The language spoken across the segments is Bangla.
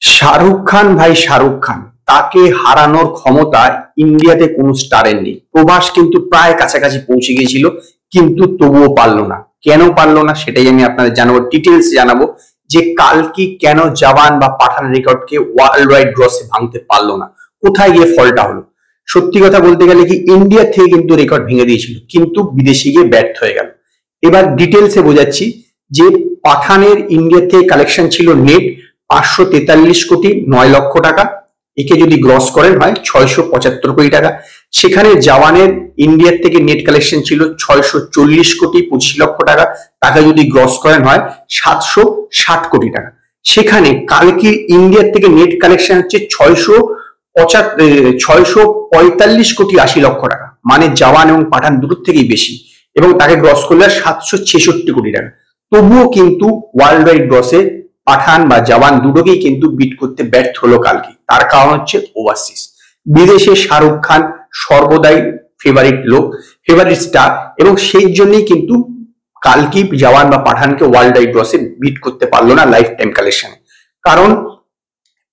শাহরুখ খান ভাই, শাহরুখ খান তাকে হারানোর ক্ষমতা ইন্ডিয়াতে কোনো স্টারের নেই। প্রভাস কিন্তু প্রায় কাছাকাছি পৌঁছে গিয়েছিল, কিন্তু তবুও পারলো না। কেন পারলো না সেটাই আমি আপনাদের জানাবো, ডিটেলস জানাবো যে কালকি কেন জওয়ান বা পাঠান রেকর্ডকে ওয়ার্ল্ড ওয়াইড গ্রসে ভাঙতে পারলো না, কোথায় গিয়ে ফলটা হলো। সত্যি কথা বলতে গেলে কি ইন্ডিয়া থেকে কিন্তু রেকর্ড ভেঙে দিয়েছিল, কিন্তু বিদেশে গিয়ে ব্যর্থ হয়ে গেল। এবার ডিটেলসে বোঝাচ্ছি যে পাঠানের ইন্ডিয়া থেকে কালেকশন ছিল নেট 543 কোটি 9 লক্ষ টাকা, একে যদি গ্রস করেন হয় 675 কোটি টাকা। সেখানে জওয়ানের ইন্ডিয়ার থেকে নেট কালেকশন ছিল 640 কোটি 25 লক্ষ টাকা, তাকে যদি গ্রস করেন হয় 760 কোটি টাকা। সেখানে কালকির ইন্ডিয়ার থেকে নেট কালেকশন হচ্ছে 645 কোটি 80 লক্ষ টাকা, মানে জওয়ান এবং পাঠান দুটোর থেকেই বেশি, এবং তাকে গ্রস করলে 766 কোটি টাকা। তবুও কিন্তু ওয়ার্ল্ড ওয়াইড গ্রসে পাঠান বা জওয়ান দুটোকেই কিন্তু বিট করতে ব্যর্থ হলো কালকি। তার কারণ হচ্ছে ওভারসিজ। বিদেশে শাহরুখ খান সর্বদাই ফেভারিট লোক, ফেভারিট স্টার, এবং সেই জন্যই কিন্তু কালকি জওয়ান বা পাঠানকে ওয়ার্ল্ড ওয়াইড গ্রসে বিট করতে পারলো না লাইফ টাইম কালেকশনে। কারণ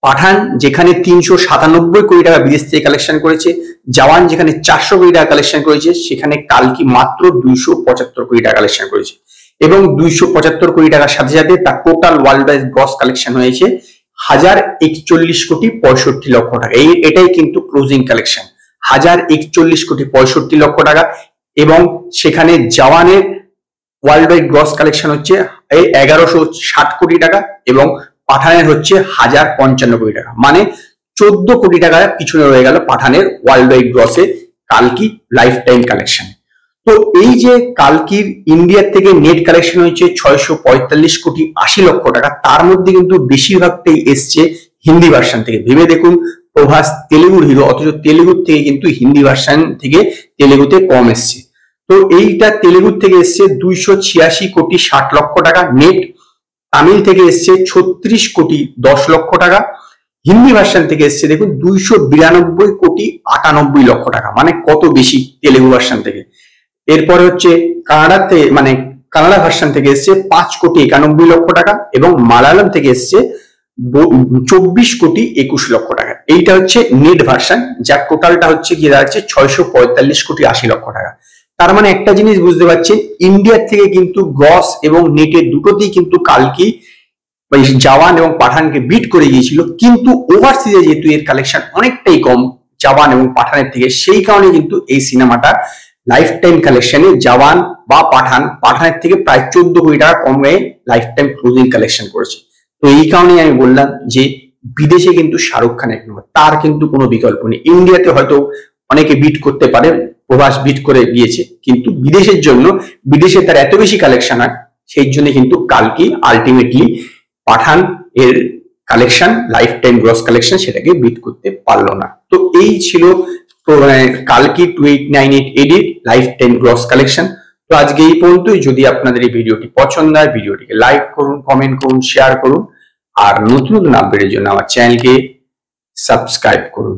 পাঠান যেখানে 397 কোটি টাকা বিদেশ থেকে কালেকশন করেছে, জওয়ান যেখানে 400 কোটি টাকা কালেকশন করেছে, সেখানে কালকি মাত্র 275 কোটি টাকা কালেকশন করেছে। এবং 275 কোটি টাকার সাথে সাথে তার total world wide gross collection হয়েছে 1041 কোটি 65 লক্ষ টাকা। এটাই কিন্তু ক্লোজিং কালেকশন, 1041 কোটি 65 লক্ষ টাকা। এবং সেখানে জওয়ানের ওয়ার্ল্ড ওয়াইড গ্রস কালেকশন হচ্ছে 1160 কোটি টাকা, এবং পাঠানের হচ্ছে 1055 কোটি টাকা, মানে 14 কোটি টাকা পিছনে রয়ে গেল পাঠানের ওয়ার্ল্ড ওয়াইড গ্রসে কালকি লাইফ টাইম কালেকশন। তো এই যে কালকির ইন্ডিয়ার থেকে নেট কালেকশন হয়েছে 645 কোটি 80 লক্ষ টাকা, তার মধ্যে কিন্তু বেশিরভাগটাই এসছে হিন্দি ভার্সন থেকে। ভেবে দেখুন, প্রভাস তেলেগুর হিরো, অথচ তেলেগুর থেকে কিন্তু হিন্দি ভার্সন থেকে তেলেগুতে কম এসছে। তো এইটা তেলেগুর থেকে এসছে 286 কোটি 60 লক্ষ টাকা নেট, তামিল থেকে এসছে 36 কোটি 10 লক্ষ টাকা, হিন্দি ভার্সন থেকে এসছে দেখুন 292 কোটি 98 লক্ষ টাকা, মানে কত বেশি তেলেগু ভার্সন থেকে। এরপরে হচ্ছে কানাডাতে, মানে কানাডা ভার্সন থেকে এসছে 5 কোটি 91 লক্ষ টাকা, এবং মালায়ালাম থেকে এসছে 24 কোটি 21 লক্ষ টাকা। এইটা হচ্ছে নেট ভার্সন, যার টোটালটা হচ্ছে গিয়ে দাঁড়াচ্ছে 645 কোটি 80 লক্ষ টাকা। তার মানে একটা জিনিস বুঝতে পারছেন, ইন্ডিয়ার থেকে কিন্তু গ্রস এবং নেটের দুটোতেই কিন্তু কালকি জওয়ান এবং পাঠানকে বিট করে গিয়েছিল, কিন্তু ওভারসিজে যেহেতু এর কালেকশন অনেকটাই কম জওয়ান এবং পাঠানের থেকে, সেই কারণে কিন্তু এই সিনেমাটা লাইফ টাইম কালেকশনে জওয়ান বা পাঠানের থেকে প্রায় 14 কোটি টাকা কমে লাইফ টাইম ক্লোজিং কালেকশন করেছে। তো এই কারণেই আমি বললাম যে বিদেশে কিন্তু শাহরুখ খান এক নম্বর, তার কিন্তু কোনো বিকল্প নেই। ইন্ডিয়াতে হয়তো অনেকে বিট করতে পারে, প্রভাস বিট করে গিয়েছে, কিন্তু বিদেশের জন্য, বিদেশে তার এত বেশি কালেকশন হয়, সেই জন্য কিন্তু কালকি আলটিমেটলি পাঠান এর collection, life time gross collection, সেটাকে বিট করতে পারলো না। তো এই ছিল কালকি 2898 edit life time gross collection. তো আজকে এই পর্যন্তই। যদি আপনাদের এই ভিডিওটি পছন্দ হয়, ভিডিওটিকে লাইক করুন, কমেন্ট করুন, শেয়ার করুন, আর নতুন নতুন আপডেটের জন্য আমার চ্যানেলকে সাবস্ক্রাইব করুন।